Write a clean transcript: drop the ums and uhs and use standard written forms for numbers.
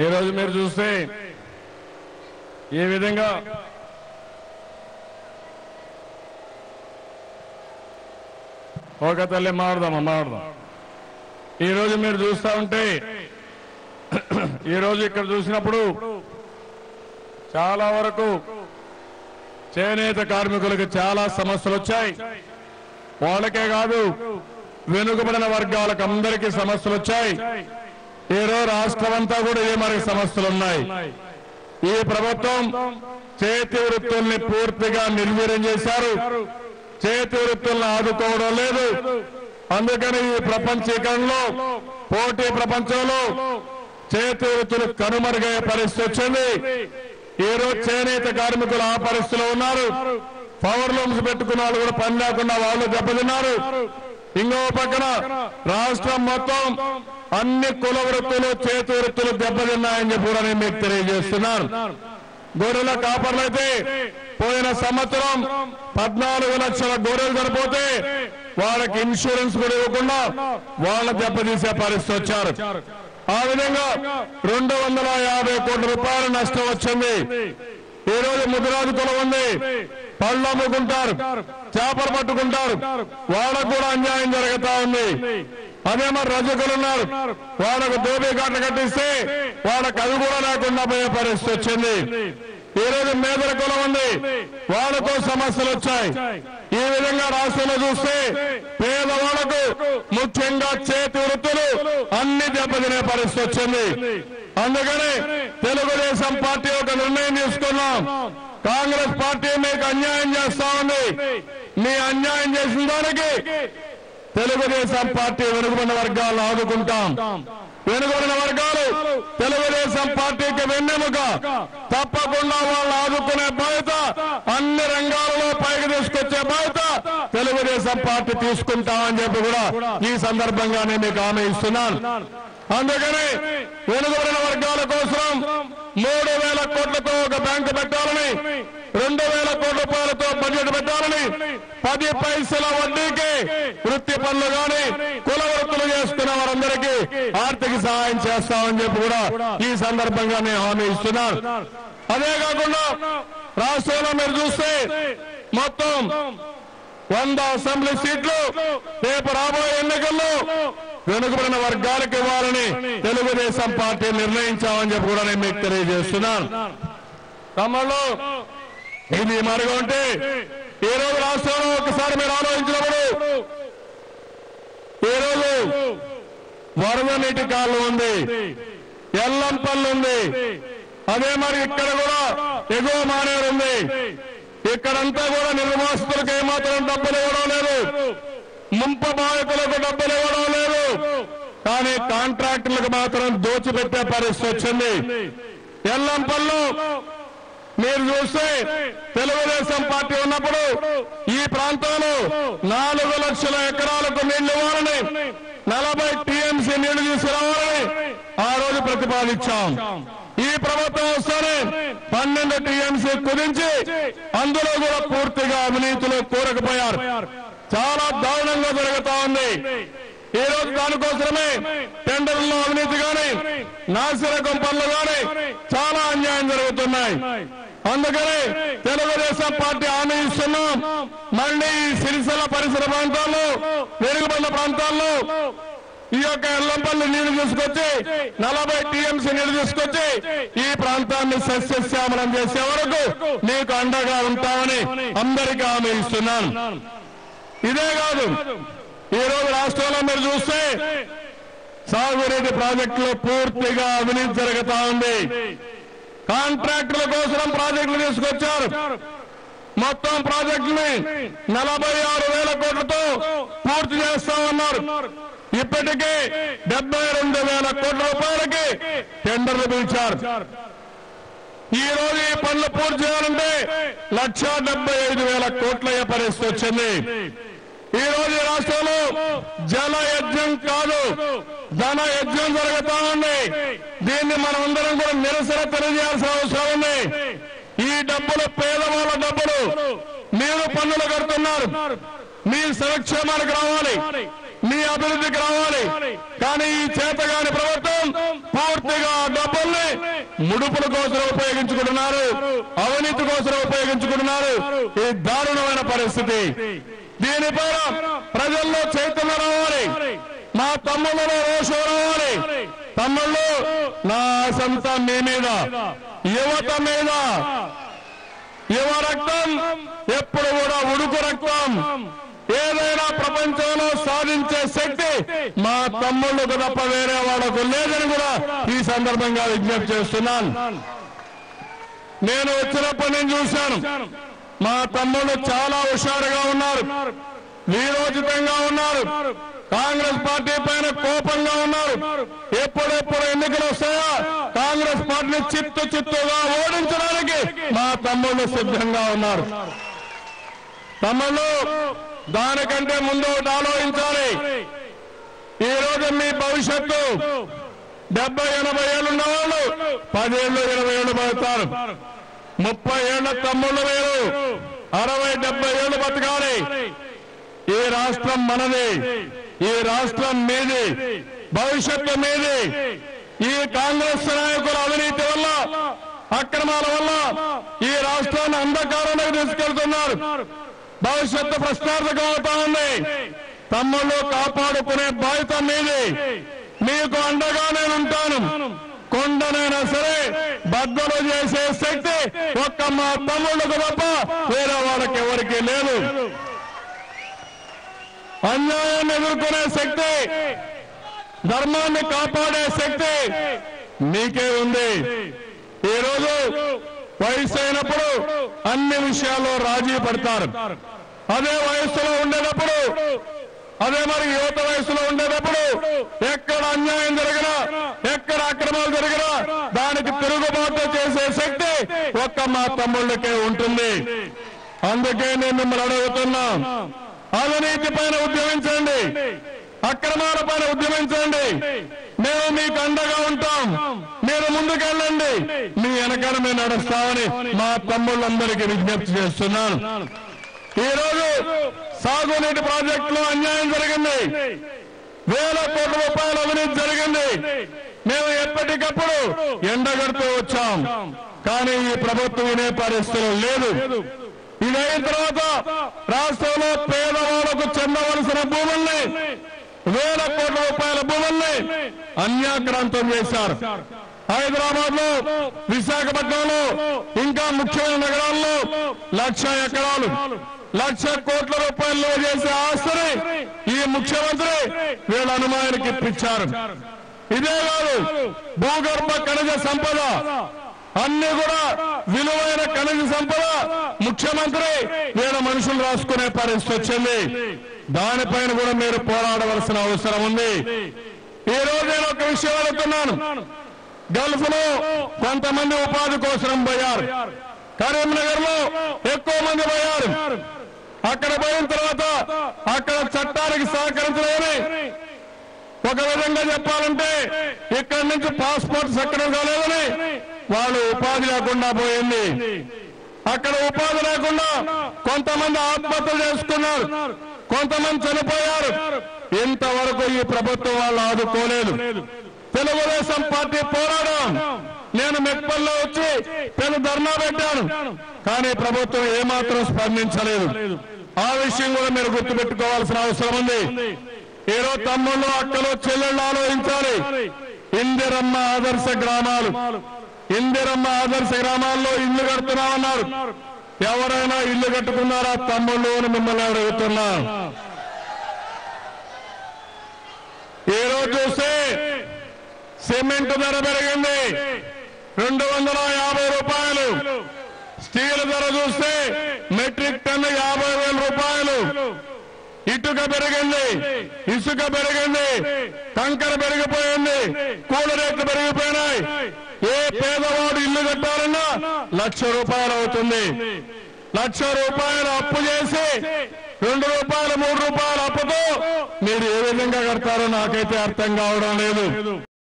ఈ రోజు మీరు చూస్తే ఈ విధంగా ఒక తల్లి మాట్లాడదాం. ఈ రోజు మీరు చూస్తా ఉంటే ఈ రోజు ఇక్కడ చూసినప్పుడు చాలా వరకు చేనేత కార్మికులకు చాలా సమస్యలు వచ్చాయి. వాళ్ళకే కాదు, వెనుకబడిన వర్గాలకు అందరికీ సమస్యలు వచ్చాయి. ఈరోజు రాష్ట్రం అంతా కూడా ఏ మరి సమస్యలు ఉన్నాయి. ఈ ప్రభుత్వం చేతి వృత్తుల్ని పూర్తిగా నిర్వీర్యం చేశారు. చేతి వృత్తులను ఆదుకోవడం లేదు. అందుకని ఈ ప్రపంచీకరణలో, పోటీ ప్రపంచంలో చేతి వృత్తులు కనుమరుగయ్యే పరిస్థితి వచ్చింది. ఈరోజు చేనేత కార్మికులు ఆ పరిస్థితిలో ఉన్నారు. పవర్ లూమ్స్ పెట్టుకున్న వాళ్ళు కూడా పని లేకుండా వాళ్ళు దెబ్బతిన్నారు. ఇంకో పక్కన రాష్ట్రం మొత్తం అన్ని కుల వృత్తులు, చేతి వృత్తులు దెబ్బతిన్నాయని చెప్పి కూడా నేను మీకు తెలియజేస్తున్నాను. గొర్రెల కాపర్లైతే పోయిన సంవత్సరం 14 లక్షల గొర్రెలు చనిపోతే వాళ్ళకి ఇన్సూరెన్స్ కూడా ఇవ్వకుండా వాళ్ళ దెబ్బతీసే పరిస్థితి వచ్చారు. ఆ విధంగా 250 కోట్ల రూపాయల నష్టం వచ్చింది. ఈ రోజు ముదిరాజు కులం ఉంది, పళ్ళు అమ్ముకుంటారు, చేపలు పట్టుకుంటారు, వాళ్ళకు కూడా అన్యాయం జరుగుతా ఉంది. అదే మరి రజకులు ఉన్నారు, వాళ్ళకు దోబీ ఘాట్లు కట్టిస్తే వాళ్ళకి అది కూడా లేకుండా పోయే పరిస్థితి వచ్చింది. ఈ రోజు మేదల కులం ఉంది, వాళ్ళకు సమస్యలు వచ్చాయి. ఈ విధంగా రాష్ట్రంలో చూస్తే పేదవాళ్లకు ముఖ్యంగా చేతి వృత్తులు అన్ని దెబ్బతినే పరిస్థితి వచ్చింది. అందుకని తెలుగుదేశం పార్టీ ఒక నిర్ణయం తీసుకున్నాం. కాంగ్రెస్ పార్టీ మీకు అన్యాయం చేస్తా ఉంది. మీ అన్యాయం చేసిన దానికి తెలుగుదేశం పార్టీ వెనుకబడిన వర్గాలను ఆదుకుంటాం. వెనుకబడిన వర్గాలు తెలుగుదేశం పార్టీకి వెన్నెముక. తప్పకుండా వాళ్ళు ఆదుకునే బాధ్యత, అన్ని రంగాలలో పైకి తీసుకొచ్చే బాధ్యత తెలుగుదేశం పార్టీ తీసుకుంటామని చెప్పి కూడా ఈ సందర్భంగా నేను మీకు హామీ ఇస్తున్నాను. అందుకని వెనుకబడిన వర్గాల కోసం 3,000 కోట్లతో ఒక బ్యాంకు పెట్టాలని, 2,000 కోట్ల రూపాయలతో బడ్జెట్ పెట్టాలని, 10 పైసల వడ్డీకి వృత్తి పనులు గాని కుల వృత్తులు చేసుకున్న వారందరికీ ఆర్థిక సహాయం చేస్తామని చెప్పి కూడా ఈ సందర్భంగా నేను హామీ ఇస్తున్నాను. అదే కాకుండా రాష్ట్రంలో మీరు చూస్తే మొత్తం 100 అసెంబ్లీ సీట్లు రేపు రాబోయే ఎన్నికల్లో వెనుకబడిన వర్గాలకు ఇవ్వాలని తెలుగుదేశం పార్టీ నిర్ణయించామని చెప్పి కూడా నేను మీకు తెలియజేస్తున్నాను. తమ్ముళ్ళు, ఇది మరుగు ఉంటే ఈ రోజు రాష్ట్రంలో ఒకసారి మీరు ఆలోచించినప్పుడు ఈ రోజు వరద నీటి కాలం ఉంది, ఎల్లంపల్లి ఉంది, అదే మరి ఇక్కడ కూడా ఎగువ మానేరు ఉంది. ఇక్కడంతా కూడా నిర్వాసితులకు ఏమాత్రం డబ్బులు ఇవ్వడం లేదు, ముంపు బాధితులకు డబ్బులు ఇవ్వడం లేదు. కానీ కాంట్రాక్టర్లకు మాత్రం దోచిపెట్టే పరిస్థితి వచ్చింది. ఎల్లంపల్లి మీరు చూస్తే తెలుగుదేశం పార్టీ ఉన్నప్పుడు ఈ ప్రాంతంలో 4 లక్షల ఎకరాలకు నీళ్లు ఇవ్వాలని, 40 టీఎంసీ నీళ్లు తీసుకురావాలని ఆ రోజు ప్రతిపాదించాం. ఈ ప్రభుత్వం వస్తేనే 12 టీఎంసీ కుదించి అందులో కూడా పూర్తిగా అవినీతిలో కూరకపోయారు. చాలా దారుణంగా జరుగుతా ఉంది. ఈ రోజు దానికోసమే టెండర్లలో అవినీతి గాని, నాసిరకం పనులు గాని చాలా అన్యాయం జరుగుతున్నాయి. అందుకని తెలుగుదేశం పార్టీ హామీ ఇస్తున్నాం. మళ్ళీ సిరిసిల్ల పరిసర ప్రాంతాల్లో, వెనుకబడిన ప్రాంతాల్లో ఈ యొక్క ఎల్లంపల్లి నీళ్లు తీసుకొచ్చి 40 టీఎంసీ నీళ్లు తీసుకొచ్చి ఈ ప్రాంతాన్ని సస్యశ్యామలం చేసే వరకు మీకు అండగా ఉంటామని అందరికీ హామీ ఇస్తున్నాను. ఇదే కాదు, ఈ రోజు రాష్ట్రంలో మీరు చూస్తే సాగునీటి ప్రాజెక్టులో పూర్తిగా అవినీతి జరుగుతా ఉంది. కాంట్రాక్టుల కోసం ప్రాజెక్టులు తీసుకొచ్చారు. మొత్తం ప్రాజెక్టుని 46,000 కోట్లతో పూర్తి చేస్తామన్నారు. ఇప్పటికే 72,000 కోట్ల రూపాయలకి టెండర్లు పిలిచారు. ఈ రోజు ఈ పనులు పూర్తి చేయాలంటే 1,75,000 కోట్ల అయ్యే పరిస్థితి వచ్చింది. ఈ రోజు రాష్ట్రంలో జల యజ్ఞం కాదు, ధన యజ్ఞం జరుగుతా ఉంది. దీన్ని మనం అందరం కూడా నిరసన తెలియజేయాల్సిన అవసరం ఉంది. ఈ డబ్బులు పేదవాళ్ళ డబ్బులు, మీరు పన్నులు కడుతున్నారు, మీ సంక్షేమానికి రావాలి, మీ అభివృద్ధికి రావాలి. కానీ ఈ చేతగాని ప్రభుత్వం పూర్తిగా డబ్బుల్ని ముడుపుల కోసం ఉపయోగించుకుంటున్నారు, అవినీతి కోసం ఉపయోగించుకుంటున్నారు. ఈ దారుణమైన పరిస్థితి. దీనిపైన ప్రజల్లో చైతన్యం రావాలి, మా తమ్ముళ్ళలో రోషం రావాలి. తమ్ముళ్ళు, నా ఆశంతా మీ మీద, యువత మీద. యువ రక్తం ఎప్పుడు కూడా ఉడుకు రక్తం. ఏదైనా ప్రపంచంలో సాధించే శక్తి మా తమ్ముళ్ళకు తప్ప వేరే వాళ్ళకు లేదని కూడా ఈ సందర్భంగా విజ్ఞప్తి చేస్తున్నాను. నేను వచ్చినప్పటి నుంచి చూశాను, మా తమ్ముళ్ళు చాలా హుషారుగా ఉన్నారు, వీరోచితంగా ఉన్నారు, కాంగ్రెస్ పార్టీ పైన కోపంగా ఉన్నారు. ఎప్పుడెప్పుడు ఎన్నికలు వస్తాయా కాంగ్రెస్ పార్టీని చిత్తుగా ఓడించడానికి మా తమ్ముళ్ళు సిద్ధంగా ఉన్నారు. తమ్ముళ్ళు, దానికంటే ముందు ఒకటి ఆలోచించాలి. ఈ రోజు మీ భవిష్యత్తు 70-80 ఏళ్ళు ఉన్న వాళ్ళు 10 ఏళ్ళు 20 ఏళ్ళు బతుకుతారు. 30 ఏళ్ల తమ్ముళ్ళు వేరు 60-70 ఏళ్ళు బతకాలి. ఈ రాష్ట్రం మనది, ఈ రాష్ట్రం మీది, భవిష్యత్తు మీది. ఈ కాంగ్రెస్ నాయకుల అవినీతి వల్ల, అక్రమాల వల్ల ఈ రాష్ట్రాన్ని అంధకారంలోకి తీసుకెళ్తున్నారు. భవిష్యత్తు ప్రశ్నార్థకం అవుతా ఉంది. తమ్ముళ్ళు, కాపాడుకునే బాధ్యత మీది. మీకు అండగా నేను ఉంటాను. కొండనైనా సరే బద్దలు చేసే శక్తి ఒక్క మా తమ్ముళ్ళకు తప్ప వేరే వాళ్ళకి ఎవరికీ లేదు. అన్యాయాన్ని ఎదుర్కొనే శక్తి, ధర్మాన్ని కాపాడే శక్తి మీకే ఉంది. ఈరోజు వయసు అయినప్పుడు అన్ని విషయాల్లో రాజీ పడతారు. అదే వయస్సులో ఉండేటప్పుడు, అదే మరి యువత వయసులో ఉండేటప్పుడు ఎక్కడ అన్యాయం జరిగినా, ఎక్కడ అక్రమాలు జరిగినా దానికి తిరుగుబాటు చేసే శక్తి ఒక్క మా తమ్ముళ్ళకే ఉంటుంది. అందుకే నేను మిమ్మల్ని అడుగుతున్నా, అవినీతి పైన ఉద్యమించండి, అక్రమాల పైన ఉద్యమించండి. మేము మీకు అండగా ఉంటాం. మీరు ముందుకెళ్ళండి, మీ వెనకాల మేము నడుస్తామని మా తమ్ముళ్ళందరికీ విజ్ఞప్తి చేస్తున్నాను. ఈరోజు సాగునీటి ప్రాజెక్టులో అన్యాయం జరిగింది, వేల కోట్ల రూపాయల అవినీతి జరిగింది. మేము ఎప్పటికప్పుడు ఎండగడుతూ వచ్చాం, కానీ ఈ ప్రభుత్వం వినే పరిస్థితులు లేదు. ఇదైన తర్వాత రాష్ట్రంలో పేదవాళ్లకు చెందవలసిన భూముల్ని, వేల కోట్ల రూపాయల భూముల్ని అన్యాక్రాంతం చేశారు. హైదరాబాద్ లో, విశాఖపట్నంలో, ఇంకా ముఖ్యమైన నగరాల్లో 1,00,000 ఎకరాలు, 1,00,000 కోట్ల రూపాయలు చేసే ఆస్తిని ఈ ముఖ్యమంత్రి వీళ్ళ అనుమానానికి ఇప్పించారు. ఇదే కాదు, భూగర్భ ఖనిజ సంపద, అన్ని కూడా విలువైన ఖనిజ సంపద ముఖ్యమంత్రి వీళ్ళ మనుషులు రాసుకునే పరిస్థితి వచ్చింది. దానిపైన కూడా మీరు పోరాడవలసిన అవసరం ఉంది. ఈ రోజు నేను ఒక విషయం అడుగుతున్నాను. గల్ఫ్ లో కొంతమంది ఉపాధి కోసం పోయారు, కరీంనగర్ లో ఎక్కువ మంది పోయారు. అక్కడ పోయిన తర్వాత అక్కడ చట్టానికి సహకరించలేని, ఒక విధంగా చెప్పాలంటే ఇక్కడి నుంచి పాస్పోర్ట్ సక్రమం కాలేదని వాళ్ళు ఉపాధి లేకుండా పోయింది. అక్కడ ఉపాధి లేకుండా కొంతమంది ఆత్మహత్యలు చేసుకున్నారు, కొంతమంది చనిపోయారు. ఇంతవరకు ఈ ప్రభుత్వం వాళ్ళు ఆదుకోలేదు. తెలుగుదేశం పార్టీ పోరాడాం, నేను మెట్పల్లో వచ్చి పెను ధర్నా పెట్టాను, కానీ ప్రభుత్వం ఏమాత్రం స్పందించలేదు. ఆ విషయం కూడా మీరు గుర్తుపెట్టుకోవాల్సిన అవసరం ఉంది. ఈరోజు తమ్ముళ్ళు, అక్కలు, చెల్లెళ్ళు ఆలోచించాలి. ఇందిరమ్మ ఆదర్శ గ్రామాలు, ఇందిరమ్మ ఆదర్శ గ్రామాల్లో ఇల్లు కడుతున్నామన్నారు. ఎవరైనా ఇల్లు కట్టుకున్నారా తమ్ముళ్ళు అని మిమ్మల్ని అడుగుతున్నా. ఈరోజు చూస్తే సిమెంట్ ధర పెరిగింది 250 రూపాయలు. స్టీల్ ధర చూస్తే మెట్రిక్ టన్ 50,000 రూపాయలు. ఇటుక పెరిగింది, ఇసుక పెరిగింది, కంకర పెరిగిపోయింది, కూల రేట్లు పెరిగిపోయినాయి. ఏ పేదవాడు ఇల్లు కట్టాలన్నా 1,00,000 రూపాయలు అవుతుంది. 1,00,000 రూపాయలు అప్పు చేసి 2 రూపాయలు 3 రూపాయలు అప్పుతో మీరు ఏ విధంగా కడతారో నాకైతే అర్థం కావడం లేదు.